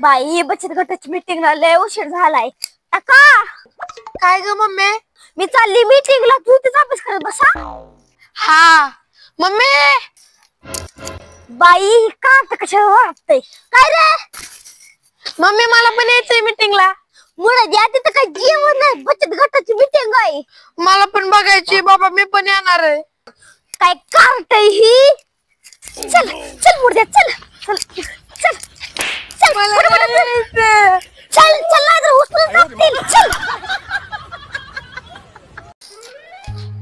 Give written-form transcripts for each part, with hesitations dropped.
बाई बचत गटाची मीटिंगला लय उशीर झालाय. काका काय ग मम्मी? मी चालली मीटिंगला, तू इथेच अभ्यास करत बसा. हा मम्मी. बाई का आता कशाला वाटतंय काय रे? मम्मी मला पण यायचंय मीटिंगला. मुळे द्या तिथं काय जेवण नाही, बचत गटाची मीटिंग आहे. मला पण बघायची बाबा, मी पण येणार आहे. काय कार्ट ही? चल चल मुर्द्या चल चल चल चल मला यायचंय. चल चल नाही तर उचलून टाकतील. चल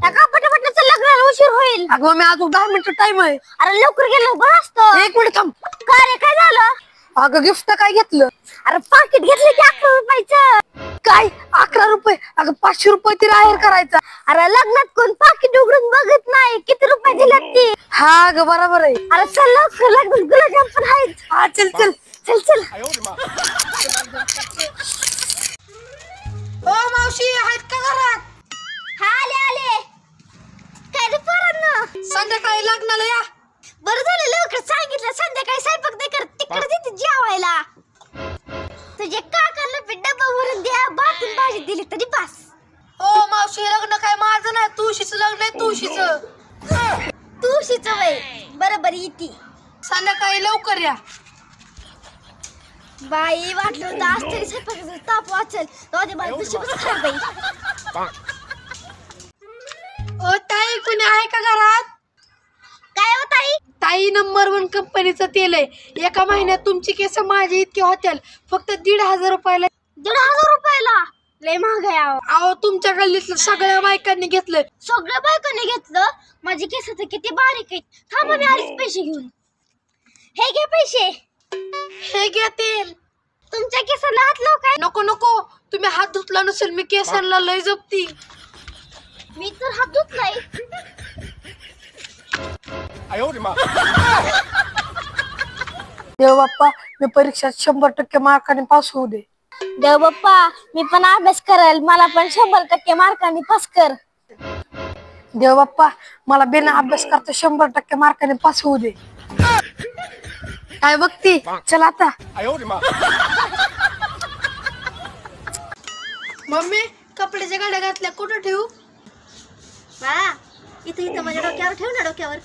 काका पटापट चल, लग्नाला उशीर होईल. अगं मी अजून 10 मिनिटं टाइम आहे. अरे लवकर गेलं बरं असतं. 1 मिनिट थांब. का रे काय झालं? अगं गिफ्ट काय घेतलं? अरे पाकिट घेतलं की 11 रुपयाचं. काय 11 रुपये? अगं 500 रुपये तरी आहेर करायचा. अरे लग्नात कोण पाकिट उघडून बघत नाही किती रुपये दिलेत ती. हा ग बरोबर आहे. अरे चल लवकर, लग्नात गुलाबजाम पण आहेत. हा चल चल चल चल. ओ मावशी आहेत का घरात? हा आले आले. काय रे पोरांनो, संध्याकाळी लग्नाला या. बरं झालं लवकर सांगितलं. संध्याकाळी स्वयंपाक नाही करत, तिकडे येते जेवायला. तुझे काकाला डब्बा भरून द्या, भातून भाजी दिली तरी बस. ओ मावशी लग्न काय माझं नाही, तुळशीचं लग्न आहे. तुळशीचं वय बरोबर येते. संध्याकाळी लवकर या. बाई वाटलं होतं आज तरी स्वयंपाकाचा ताप वाचल. माझ्या बाई नशीबच खराब बाई. ओ ताई कोणी आहे का घरात? काय हो ताई? ताई नंबर 1 कंपनीचं तेल आहे. एका महिन्यात तुमची केस माझे इतके होतील. फक्त 1,500 रुपयाला. 1,500 रुपयाला? लय महाग आहे अहो. अहो तुमच्या गल्लीतल्या सगळ्या बायकांनी घेतलंय. सगळ्या बायकांनी घेतलं? माझे केस तर किती बारीक आहेत. थांबा मी आलीच पैसे घेऊन. हे घे पैसे. हे घ्या तेल. तुमच्या केसाला हात लाव काय? नको नको, तुम्ही हात धुतला नसेल. मी केसांना लय जपती. मी तर हात धुतलाय. देव बाप्पा मी परीक्षेत 100% मार्काने पास होऊ दे. देव बाप्पा मी पण अभ्यास करेल, मला पण 100% मार्कांनी पास कर. देव बाप्पा मला बिना अभ्यास करता 100% मार्काने पास होऊ दे. काय बघती? चल आता. मम्मी कपड्याच्या गाड्या घातल्या, कुठं ठेवू? बाळा इथं इथं माझ्या डोक्यावर ठेव ना, डोक्यावर.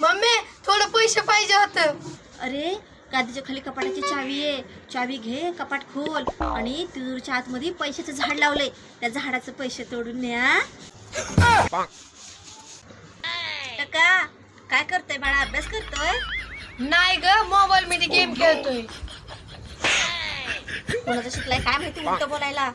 मम्मी थोडं पैसे पाहिजे होतं. अरे गादीच्या खाली कपाटाची चावी आहे. चावी घे, कपाट खोल आणि तिजोरीच्या आतमध्ये पैशाचं झाड लावलंय. त्या झाडाचं पैसे तोडून न्या. काका काय करतोय बाळा? अभ्यास करतोय? नाही ग, मोबाईल मध्ये गेम खेळतोय. कोणाचं शिकलाय काय माहिती उलट बोलायला.